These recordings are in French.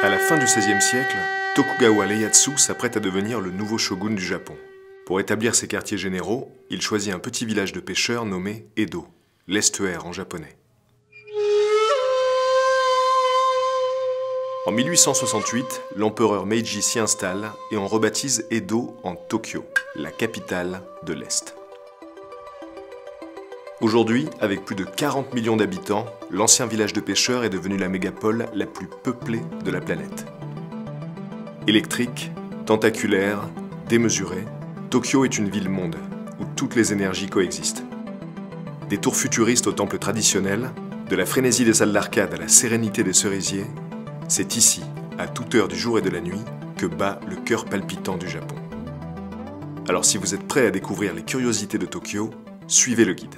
À la fin du XVIe siècle, Tokugawa Ieyasu s'apprête à devenir le nouveau shogun du Japon. Pour établir ses quartiers généraux, il choisit un petit village de pêcheurs nommé Edo, l'estuaire en japonais. En 1868, l'empereur Meiji s'y installe et on rebaptise Edo en Tokyo, la capitale de l'Est. Aujourd'hui, avec plus de 40 millions d'habitants, l'ancien village de pêcheurs est devenu la mégapole la plus peuplée de la planète. Électrique, tentaculaire, démesurée, Tokyo est une ville-monde où toutes les énergies coexistent. Des tours futuristes aux temples traditionnels, de la frénésie des salles d'arcade à la sérénité des cerisiers, c'est ici, à toute heure du jour et de la nuit, que bat le cœur palpitant du Japon. Alors si vous êtes prêt à découvrir les curiosités de Tokyo, suivez le guide.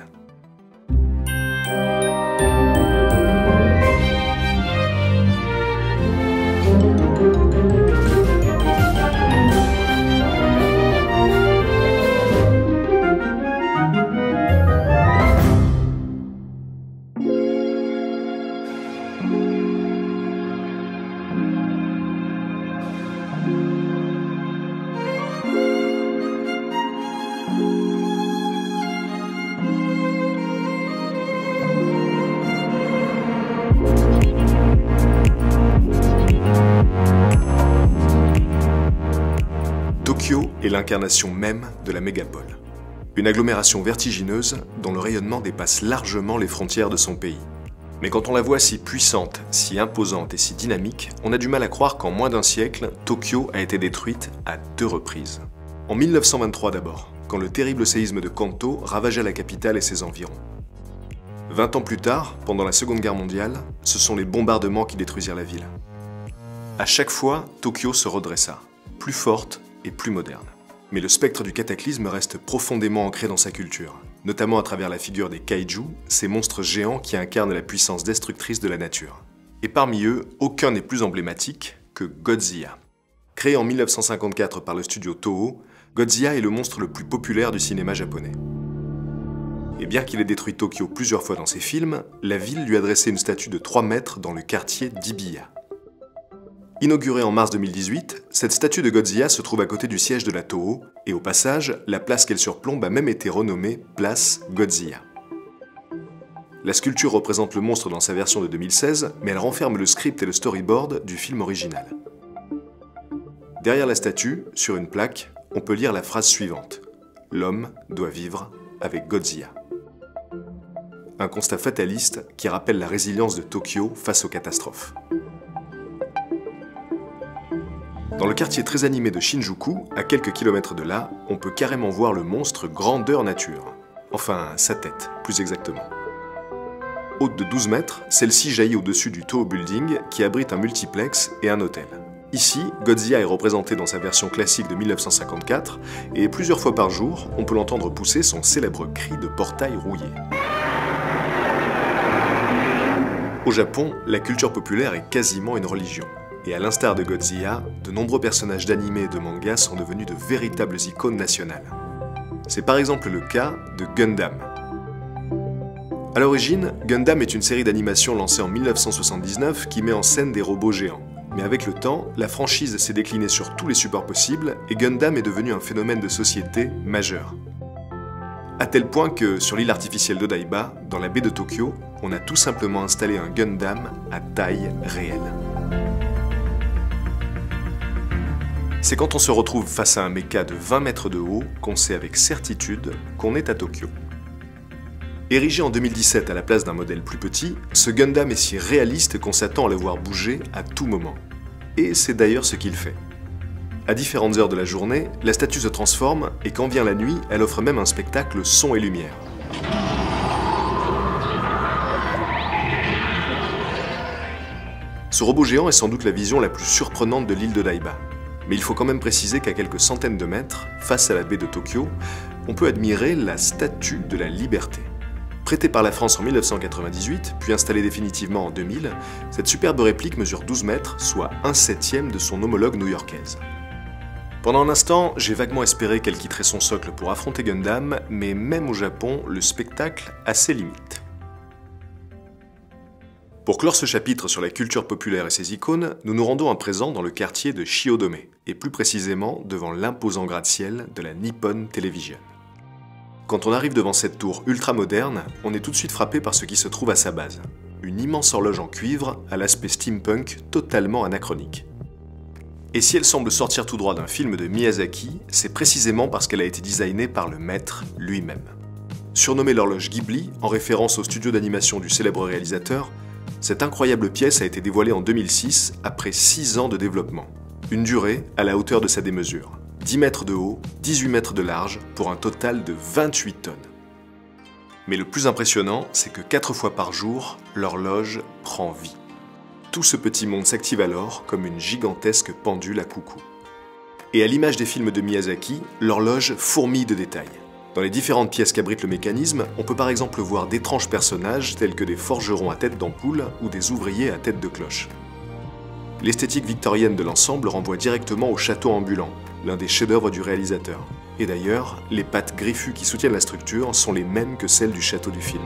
Tokyo est l'incarnation même de la mégapole. Une agglomération vertigineuse dont le rayonnement dépasse largement les frontières de son pays. Mais quand on la voit si puissante, si imposante et si dynamique, on a du mal à croire qu'en moins d'un siècle, Tokyo a été détruite à 2 reprises. En 1923 d'abord, quand le terrible séisme de Kanto ravagea la capitale et ses environs. 20 ans plus tard, pendant la Seconde Guerre mondiale, ce sont les bombardements qui détruisirent la ville. À chaque fois, Tokyo se redressa, plus forte et plus moderne. Mais le spectre du cataclysme reste profondément ancré dans sa culture, notamment à travers la figure des kaiju, ces monstres géants qui incarnent la puissance destructrice de la nature. Et parmi eux, aucun n'est plus emblématique que Godzilla. Créé en 1954 par le studio Toho, Godzilla est le monstre le plus populaire du cinéma japonais. Et bien qu'il ait détruit Tokyo plusieurs fois dans ses films, la ville lui a dressé une statue de 3 mètres dans le quartier d'Ibiya. Inaugurée en mars 2018, cette statue de Godzilla se trouve à côté du siège de la Toho, et au passage, la place qu'elle surplombe a même été renommée Place Godzilla. La sculpture représente le monstre dans sa version de 2016, mais elle renferme le script et le storyboard du film original. Derrière la statue, sur une plaque, on peut lire la phrase suivante : « L'homme doit vivre avec Godzilla ». Un constat fataliste qui rappelle la résilience de Tokyo face aux catastrophes. Dans le quartier très animé de Shinjuku, à quelques kilomètres de là, on peut carrément voir le monstre grandeur nature. Enfin, sa tête, plus exactement. Haute de 12 mètres, celle-ci jaillit au-dessus du Toho Building qui abrite un multiplex et un hôtel. Ici, Godzilla est représenté dans sa version classique de 1954 et plusieurs fois par jour, on peut l'entendre pousser son célèbre cri de portail rouillé. Au Japon, la culture populaire est quasiment une religion. Et à l'instar de Godzilla, de nombreux personnages d'anime et de manga sont devenus de véritables icônes nationales. C'est par exemple le cas de Gundam. À l'origine, Gundam est une série d'animation lancée en 1979 qui met en scène des robots géants. Mais avec le temps, la franchise s'est déclinée sur tous les supports possibles et Gundam est devenu un phénomène de société majeur. À tel point que, sur l'île artificielle d'Odaiba, dans la baie de Tokyo, on a tout simplement installé un Gundam à taille réelle. C'est quand on se retrouve face à un mecha de 20 mètres de haut qu'on sait avec certitude qu'on est à Tokyo. Érigé en 2017 à la place d'un modèle plus petit, ce Gundam est si réaliste qu'on s'attend à le voir bouger à tout moment. Et c'est d'ailleurs ce qu'il fait. À différentes heures de la journée, la statue se transforme et quand vient la nuit, elle offre même un spectacle son et lumière. Ce robot géant est sans doute la vision la plus surprenante de l'île d'Odaiba. Mais il faut quand même préciser qu'à quelques centaines de mètres, face à la baie de Tokyo, on peut admirer la Statue de la Liberté. Prêtée par la France en 1998, puis installée définitivement en 2000, cette superbe réplique mesure 12 mètres, soit 1/7 de son homologue new-yorkaise. Pendant un instant, j'ai vaguement espéré qu'elle quitterait son socle pour affronter Gundam, mais même au Japon, le spectacle a ses limites. Pour clore ce chapitre sur la culture populaire et ses icônes, nous nous rendons à présent dans le quartier de Shiodome, et plus précisément devant l'imposant gratte-ciel de la Nippon Television. Quand on arrive devant cette tour ultra-moderne, on est tout de suite frappé par ce qui se trouve à sa base. Une immense horloge en cuivre à l'aspect steampunk totalement anachronique. Et si elle semble sortir tout droit d'un film de Miyazaki, c'est précisément parce qu'elle a été designée par le maître lui-même. Surnommée l'horloge Ghibli, en référence au studio d'animation du célèbre réalisateur, cette incroyable pièce a été dévoilée en 2006 après 6 ans de développement. Une durée à la hauteur de sa démesure. 10 mètres de haut, 18 mètres de large, pour un total de 28 tonnes. Mais le plus impressionnant, c'est que 4 fois par jour, l'horloge prend vie. Tout ce petit monde s'active alors comme une gigantesque pendule à coucou. Et à l'image des films de Miyazaki, l'horloge fourmille de détails. Dans les différentes pièces qu'abrite le mécanisme, on peut par exemple voir d'étranges personnages tels que des forgerons à tête d'ampoule ou des ouvriers à tête de cloche. L'esthétique victorienne de l'ensemble renvoie directement au château ambulant, l'un des chefs-d'œuvre du réalisateur. Et d'ailleurs, les pattes griffues qui soutiennent la structure sont les mêmes que celles du château du film.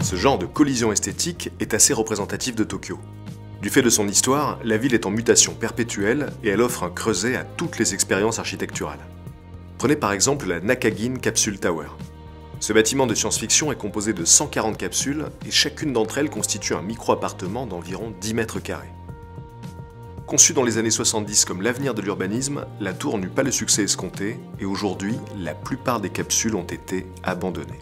Ce genre de collision esthétique est assez représentatif de Tokyo. Du fait de son histoire, la ville est en mutation perpétuelle et elle offre un creuset à toutes les expériences architecturales. Prenez par exemple la Nakagin Capsule Tower. Ce bâtiment de science-fiction est composé de 140 capsules et chacune d'entre elles constitue un micro-appartement d'environ 10 mètres carrés. Conçue dans les années 70 comme l'avenir de l'urbanisme, la tour n'eut pas le succès escompté et aujourd'hui, la plupart des capsules ont été abandonnées.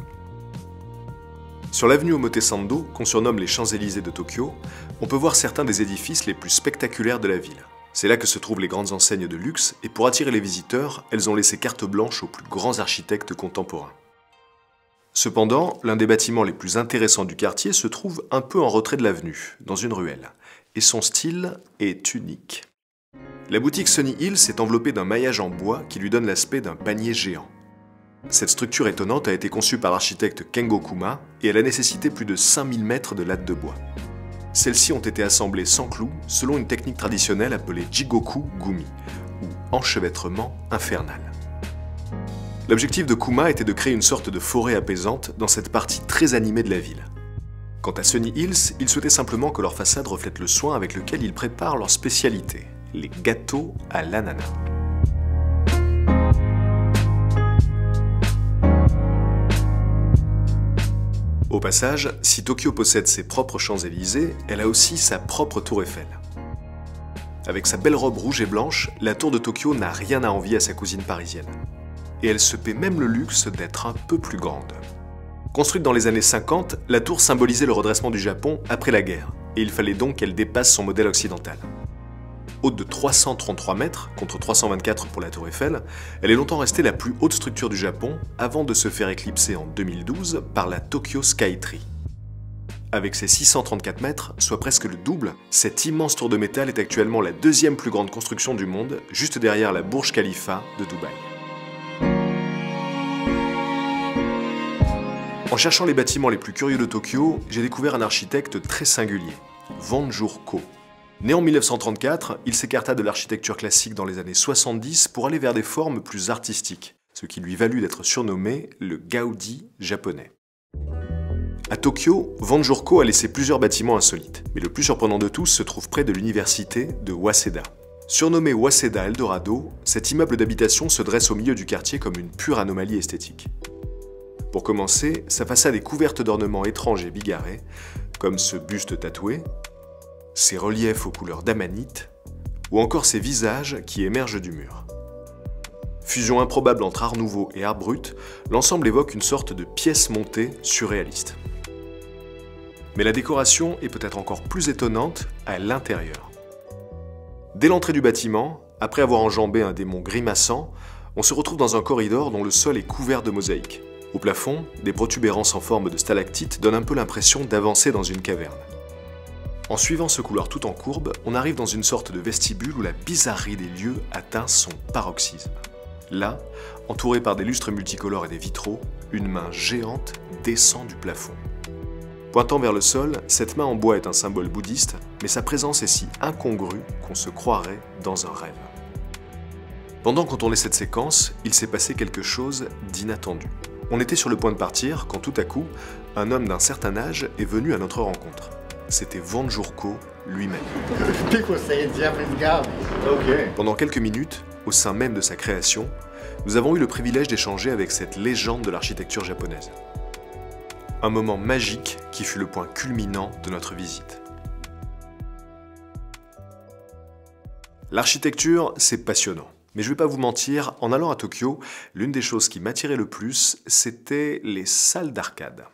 Sur l'avenue Omotesando, qu'on surnomme les Champs-Élysées de Tokyo, on peut voir certains des édifices les plus spectaculaires de la ville. C'est là que se trouvent les grandes enseignes de luxe et pour attirer les visiteurs, elles ont laissé carte blanche aux plus grands architectes contemporains. Cependant, l'un des bâtiments les plus intéressants du quartier se trouve un peu en retrait de l'avenue, dans une ruelle. Et son style est unique. La boutique Sunny Hills est enveloppée d'un maillage en bois qui lui donne l'aspect d'un panier géant. Cette structure étonnante a été conçue par l'architecte Kengo Kuma et elle a nécessité plus de 5000 mètres de lattes de bois. Celles-ci ont été assemblées sans clous selon une technique traditionnelle appelée Jigoku Gumi, ou enchevêtrement infernal. L'objectif de Kuma était de créer une sorte de forêt apaisante dans cette partie très animée de la ville. Quant à Sunny Hills, ils souhaitaient simplement que leur façade reflète le soin avec lequel ils préparent leur spécialité, les gâteaux à l'ananas. Au passage, si Tokyo possède ses propres Champs-Élysées, elle a aussi sa propre tour Eiffel. Avec sa belle robe rouge et blanche, la tour de Tokyo n'a rien à envier à sa cousine parisienne. Et elle se paie même le luxe d'être un peu plus grande. Construite dans les années 50, la tour symbolisait le redressement du Japon après la guerre, et il fallait donc qu'elle dépasse son modèle occidental. Haute de 333 mètres, contre 324 pour la tour Eiffel, elle est longtemps restée la plus haute structure du Japon, avant de se faire éclipser en 2012 par la Tokyo Skytree. Avec ses 634 mètres, soit presque le double, cette immense tour de métal est actuellement la deuxième plus grande construction du monde, juste derrière la Burj Khalifa de Dubaï. En cherchant les bâtiments les plus curieux de Tokyo, j'ai découvert un architecte très singulier, Vanjur Ko. Né en 1934, il s'écarta de l'architecture classique dans les années 70 pour aller vers des formes plus artistiques, ce qui lui valut d'être surnommé le Gaudi japonais. À Tokyo, Vanjur Ko a laissé plusieurs bâtiments insolites, mais le plus surprenant de tous se trouve près de l'université de Waseda. Surnommé Waseda Eldorado, cet immeuble d'habitation se dresse au milieu du quartier comme une pure anomalie esthétique. Pour commencer, sa façade est couverte d'ornements étranges et bigarrés, comme ce buste tatoué, ses reliefs aux couleurs d'amanite, ou encore ses visages qui émergent du mur. Fusion improbable entre art nouveau et art brut, l'ensemble évoque une sorte de pièce montée surréaliste. Mais la décoration est peut-être encore plus étonnante à l'intérieur. Dès l'entrée du bâtiment, après avoir enjambé un démon grimaçant, on se retrouve dans un corridor dont le sol est couvert de mosaïques. Au plafond, des protubérances en forme de stalactites donnent un peu l'impression d'avancer dans une caverne. En suivant ce couloir tout en courbe, on arrive dans une sorte de vestibule où la bizarrerie des lieux atteint son paroxysme. Là, entouré par des lustres multicolores et des vitraux, une main géante descend du plafond. Pointant vers le sol, cette main en bois est un symbole bouddhiste, mais sa présence est si incongrue qu'on se croirait dans un rêve. Pendant qu'on tournait cette séquence, il s'est passé quelque chose d'inattendu. On était sur le point de partir quand tout à coup, un homme d'un certain âge est venu à notre rencontre. C'était Vanjurko lui-même. Pendant quelques minutes, au sein même de sa création, nous avons eu le privilège d'échanger avec cette légende de l'architecture japonaise. Un moment magique qui fut le point culminant de notre visite. L'architecture, c'est passionnant. Mais je ne vais pas vous mentir, en allant à Tokyo, l'une des choses qui m'attirait le plus, c'était les salles d'arcade.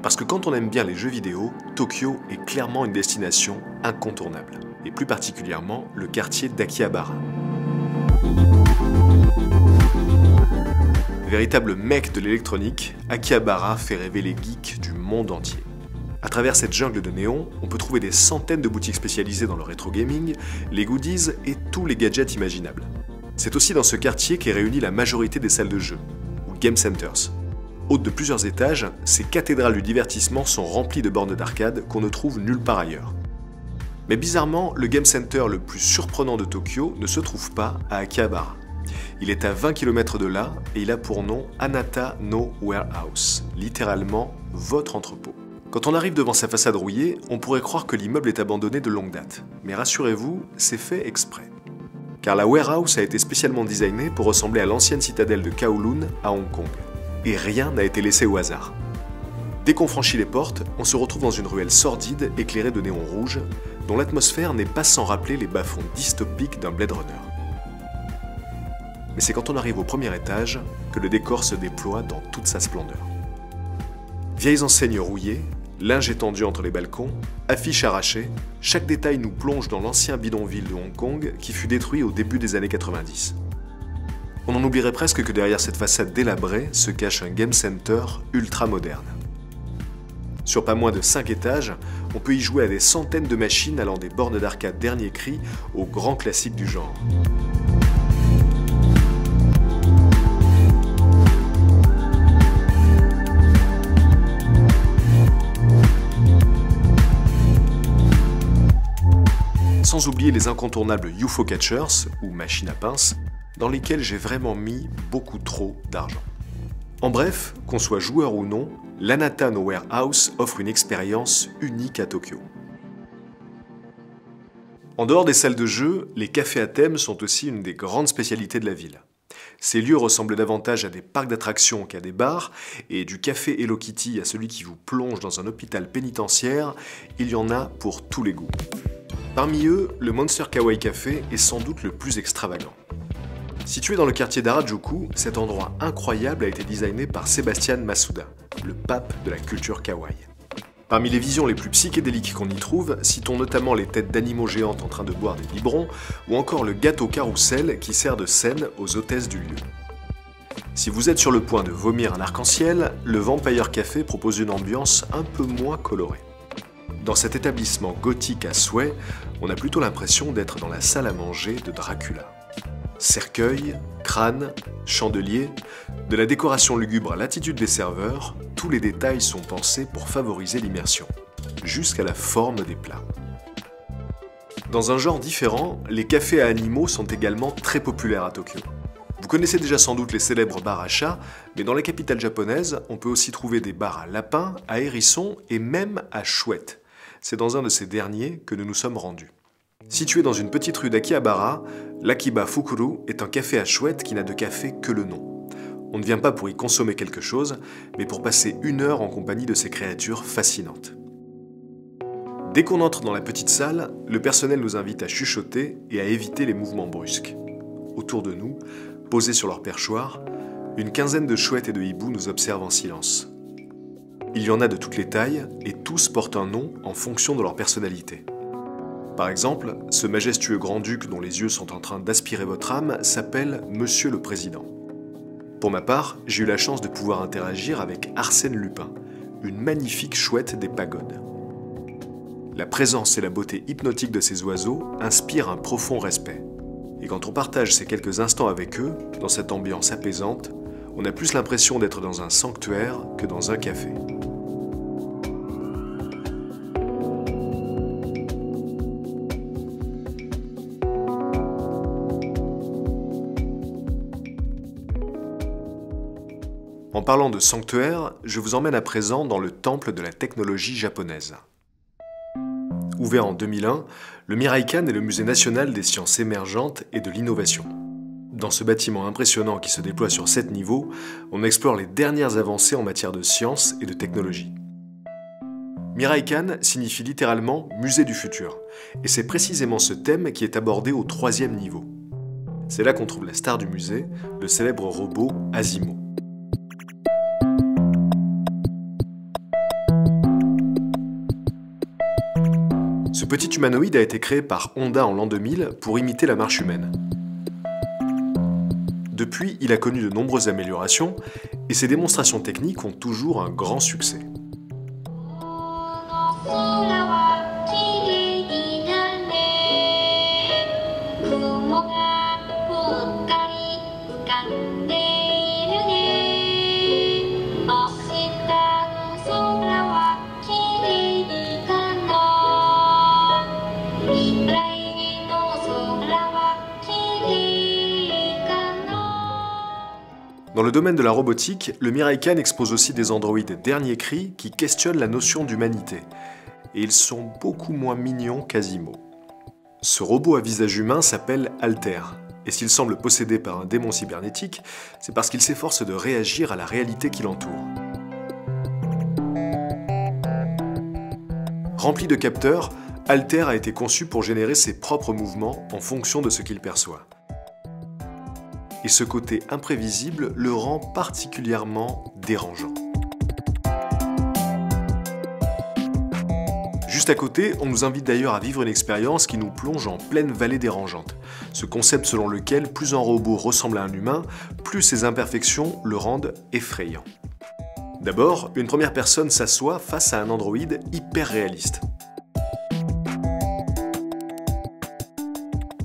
Parce que quand on aime bien les jeux vidéo, Tokyo est clairement une destination incontournable. Et plus particulièrement, le quartier d'Akihabara. Véritable mecque de l'électronique, Akihabara fait rêver les geeks du monde entier. À travers cette jungle de néons, on peut trouver des centaines de boutiques spécialisées dans le rétro gaming, les goodies et tous les gadgets imaginables. C'est aussi dans ce quartier qu'est réunie la majorité des salles de jeux, ou game centers. Hautes de plusieurs étages, ces cathédrales du divertissement sont remplies de bornes d'arcade qu'on ne trouve nulle part ailleurs. Mais bizarrement, le game center le plus surprenant de Tokyo ne se trouve pas à Akihabara. Il est à 20 km de là et il a pour nom Anata no Warehouse, littéralement votre entrepôt. Quand on arrive devant sa façade rouillée, on pourrait croire que l'immeuble est abandonné de longue date. Mais rassurez-vous, c'est fait exprès. Car la warehouse a été spécialement designée pour ressembler à l'ancienne citadelle de Kowloon à Hong Kong. Et rien n'a été laissé au hasard. Dès qu'on franchit les portes, on se retrouve dans une ruelle sordide éclairée de néons rouges, dont l'atmosphère n'est pas sans rappeler les bas-fonds dystopiques d'un Blade Runner. Mais c'est quand on arrive au premier étage que le décor se déploie dans toute sa splendeur. Vieilles enseignes rouillées, linge étendu entre les balcons, affiches arrachées, chaque détail nous plonge dans l'ancien bidonville de Hong Kong qui fut détruit au début des années 90. On en oublierait presque que derrière cette façade délabrée se cache un game center ultra moderne. Sur pas moins de 5 étages, on peut y jouer à des centaines de machines allant des bornes d'arcade dernier cri aux grands classiques du genre. Sans oublier les incontournables UFO Catchers, ou machines à pince, dans lesquelles j'ai vraiment mis beaucoup trop d'argent. En bref, qu'on soit joueur ou non, l'Anata no Warehouse offre une expérience unique à Tokyo. En dehors des salles de jeu, les cafés à thème sont aussi une des grandes spécialités de la ville. Ces lieux ressemblent davantage à des parcs d'attractions qu'à des bars, et du café Hello Kitty à celui qui vous plonge dans un hôpital pénitentiaire, il y en a pour tous les goûts. Parmi eux, le Monster Kawaii Café est sans doute le plus extravagant. Situé dans le quartier d'Harajuku, cet endroit incroyable a été designé par Sebastian Masuda, le pape de la culture kawaii. Parmi les visions les plus psychédéliques qu'on y trouve, citons notamment les têtes d'animaux géantes en train de boire des biberons, ou encore le gâteau carrousel qui sert de scène aux hôtesses du lieu. Si vous êtes sur le point de vomir un arc-en-ciel, le Vampire Café propose une ambiance un peu moins colorée. Dans cet établissement gothique à souhait, on a plutôt l'impression d'être dans la salle à manger de Dracula. Cercueil, crâne, chandelier, de la décoration lugubre à l'attitude des serveurs, tous les détails sont pensés pour favoriser l'immersion, jusqu'à la forme des plats. Dans un genre différent, les cafés à animaux sont également très populaires à Tokyo. Vous connaissez déjà sans doute les célèbres bars à chats, mais dans la capitale japonaise, on peut aussi trouver des bars à lapins, à hérissons et même à chouettes. C'est dans un de ces derniers que nous nous sommes rendus. Situé dans une petite rue d'Akihabara, l'Akiba Fukuru est un café à chouettes qui n'a de café que le nom. On ne vient pas pour y consommer quelque chose, mais pour passer 1 heure en compagnie de ces créatures fascinantes. Dès qu'on entre dans la petite salle, le personnel nous invite à chuchoter et à éviter les mouvements brusques. Autour de nous, posés sur leur perchoir, une quinzaine de chouettes et de hiboux nous observent en silence. Il y en a de toutes les tailles et tous portent un nom en fonction de leur personnalité. Par exemple, ce majestueux grand-duc dont les yeux sont en train d'aspirer votre âme s'appelle Monsieur le Président. Pour ma part, j'ai eu la chance de pouvoir interagir avec Arsène Lupin, une magnifique chouette des pagodes. La présence et la beauté hypnotique de ces oiseaux inspirent un profond respect. Et quand on partage ces quelques instants avec eux, dans cette ambiance apaisante, on a plus l'impression d'être dans un sanctuaire que dans un café. En parlant de sanctuaire, je vous emmène à présent dans le temple de la technologie japonaise. Ouvert en 2001, le Miraikan est le musée national des sciences émergentes et de l'innovation. Dans ce bâtiment impressionnant qui se déploie sur 7 niveaux, on explore les dernières avancées en matière de science et de technologie. Miraikan signifie littéralement « musée du futur », et c'est précisément ce thème qui est abordé au 3e niveau. C'est là qu'on trouve la star du musée, le célèbre robot Asimo. Ce petit humanoïde a été créé par Honda en l'an 2000 pour imiter la marche humaine. Depuis, il a connu de nombreuses améliorations et ses démonstrations techniques ont toujours un grand succès. Dans le domaine de la robotique, le Miraikan expose aussi des androïdes dernier cri qui questionnent la notion d'humanité. Et ils sont beaucoup moins mignons qu'Asimo. Ce robot à visage humain s'appelle Alter. Et s'il semble possédé par un démon cybernétique, c'est parce qu'il s'efforce de réagir à la réalité qui l'entoure. Rempli de capteurs, Alter a été conçu pour générer ses propres mouvements en fonction de ce qu'il perçoit. Et ce côté imprévisible le rend particulièrement dérangeant. Juste à côté, on nous invite d'ailleurs à vivre une expérience qui nous plonge en pleine vallée dérangeante. Ce concept selon lequel plus un robot ressemble à un humain, plus ses imperfections le rendent effrayant. D'abord, une première personne s'assoit face à un androïde hyper réaliste.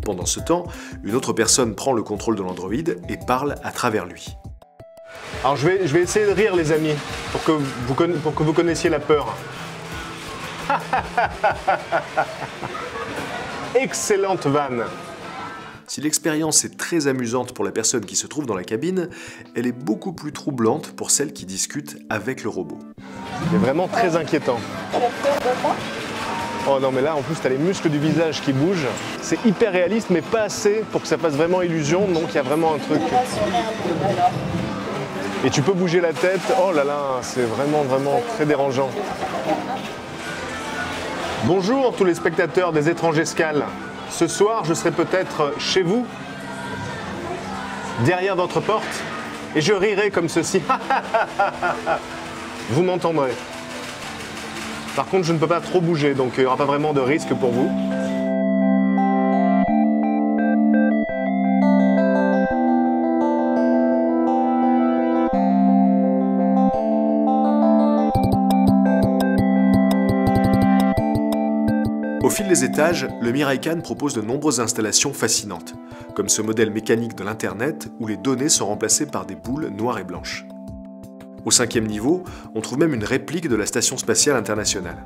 Pendant ce temps, une autre personne prend le contrôle de l'androïde et parle à travers lui. Alors je vais essayer de rire les amis, pour que vous connaissiez la peur. Excellente vanne. Si l'expérience est très amusante pour la personne qui se trouve dans la cabine, elle est beaucoup plus troublante pour celle qui discute avec le robot. C'est vraiment très inquiétant. Oh non mais là en plus t'as les muscles du visage qui bougent. C'est hyper réaliste mais pas assez pour que ça fasse vraiment illusion, donc il y a vraiment un truc. Et tu peux bouger la tête, oh là là, c'est vraiment très dérangeant. Bonjour tous les spectateurs des Étranges Escales. Ce soir je serai peut-être chez vous, derrière votre porte, et je rirai comme ceci. Vous m'entendrez. Par contre, je ne peux pas trop bouger, donc il n'y aura pas vraiment de risque pour vous. Au fil des étages, le Miraikan propose de nombreuses installations fascinantes, comme ce modèle mécanique de l'Internet où les données sont remplacées par des boules noires et blanches. Au 5e niveau, on trouve même une réplique de la Station spatiale internationale.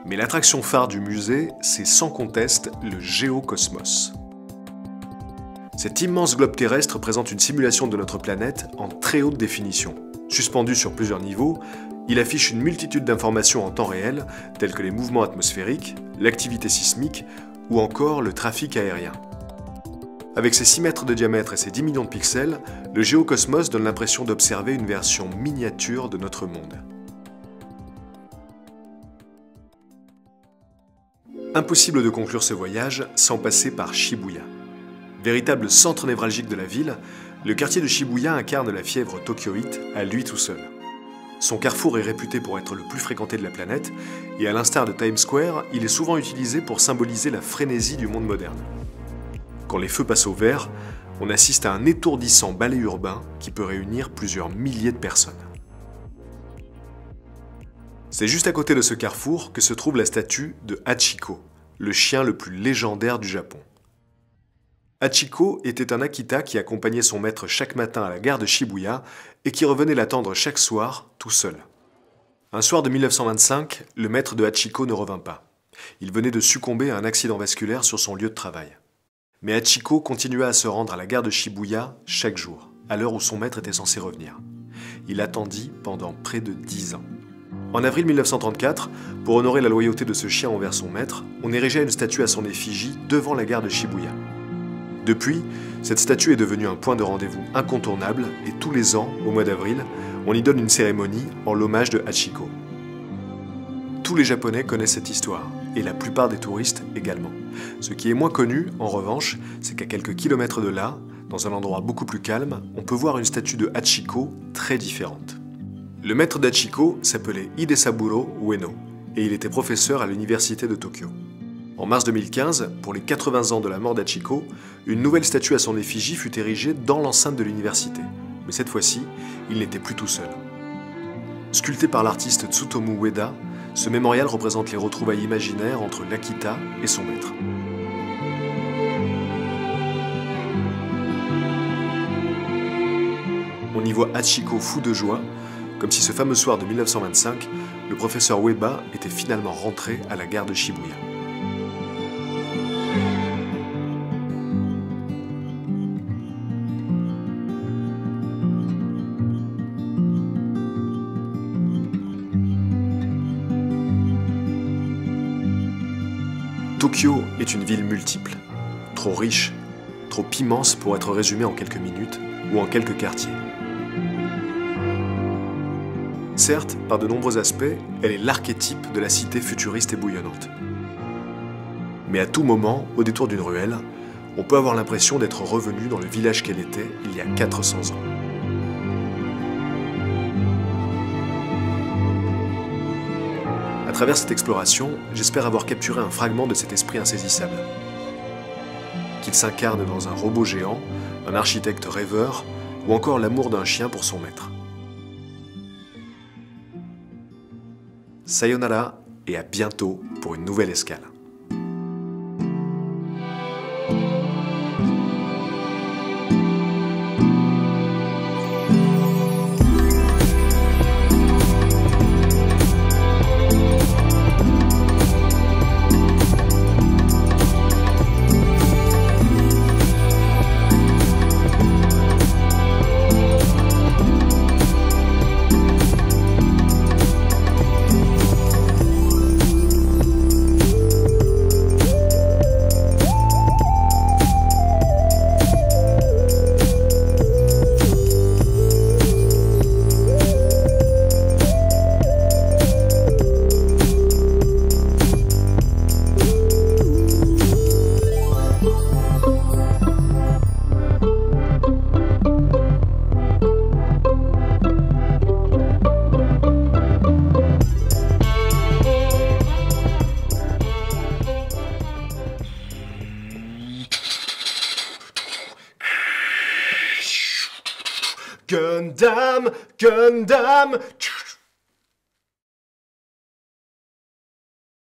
Mais l'attraction phare du musée, c'est sans conteste le Géocosmos. Cet immense globe terrestre présente une simulation de notre planète en très haute définition. Suspendu sur plusieurs niveaux, il affiche une multitude d'informations en temps réel, telles que les mouvements atmosphériques, l'activité sismique ou encore le trafic aérien. Avec ses 6 mètres de diamètre et ses 10 millions de pixels, le Géocosmos donne l'impression d'observer une version miniature de notre monde. Impossible de conclure ce voyage sans passer par Shibuya. Véritable centre névralgique de la ville, le quartier de Shibuya incarne la fièvre tokyoïte à lui tout seul. Son carrefour est réputé pour être le plus fréquenté de la planète, et à l'instar de Times Square, il est souvent utilisé pour symboliser la frénésie du monde moderne. Quand les feux passent au vert, on assiste à un étourdissant ballet urbain qui peut réunir plusieurs milliers de personnes. C'est juste à côté de ce carrefour que se trouve la statue de Hachiko, le chien le plus légendaire du Japon. Hachiko était un Akita qui accompagnait son maître chaque matin à la gare de Shibuya et qui revenait l'attendre chaque soir, tout seul. Un soir de 1925, le maître de Hachiko ne revint pas. Il venait de succomber à un accident vasculaire sur son lieu de travail. Mais Hachiko continua à se rendre à la gare de Shibuya chaque jour, à l'heure où son maître était censé revenir. Il attendit pendant près de 10 ans. En avril 1934, pour honorer la loyauté de ce chien envers son maître, on érigea une statue à son effigie devant la gare de Shibuya. Depuis, cette statue est devenue un point de rendez-vous incontournable et tous les ans, au mois d'avril, on y donne une cérémonie en l'hommage de Hachiko. Tous les Japonais connaissent cette histoire, et la plupart des touristes également. Ce qui est moins connu, en revanche, c'est qu'à quelques kilomètres de là, dans un endroit beaucoup plus calme, on peut voir une statue de Hachiko très différente. Le maître d'Hachiko s'appelait Hidesaburo Ueno, et il était professeur à l'université de Tokyo. En mars 2015, pour les 80 ans de la mort d'Hachiko, une nouvelle statue à son effigie fut érigée dans l'enceinte de l'université. Mais cette fois-ci, il n'était plus tout seul. Sculpté par l'artiste Tsutomu Ueda, ce mémorial représente les retrouvailles imaginaires entre l'Akita et son maître. On y voit Hachiko fou de joie, comme si ce fameux soir de 1925, le professeur Ueda était finalement rentré à la gare de Shibuya. Tokyo est une ville multiple, trop riche, trop immense pour être résumée en quelques minutes ou en quelques quartiers. Certes, par de nombreux aspects, elle est l'archétype de la cité futuriste et bouillonnante. Mais à tout moment, au détour d'une ruelle, on peut avoir l'impression d'être revenu dans le village qu'elle était il y a 400 ans. À travers cette exploration, j'espère avoir capturé un fragment de cet esprit insaisissable. Qu'il s'incarne dans un robot géant, un architecte rêveur, ou encore l'amour d'un chien pour son maître. Sayonara et à bientôt pour une nouvelle escale. Gundam, Gundam.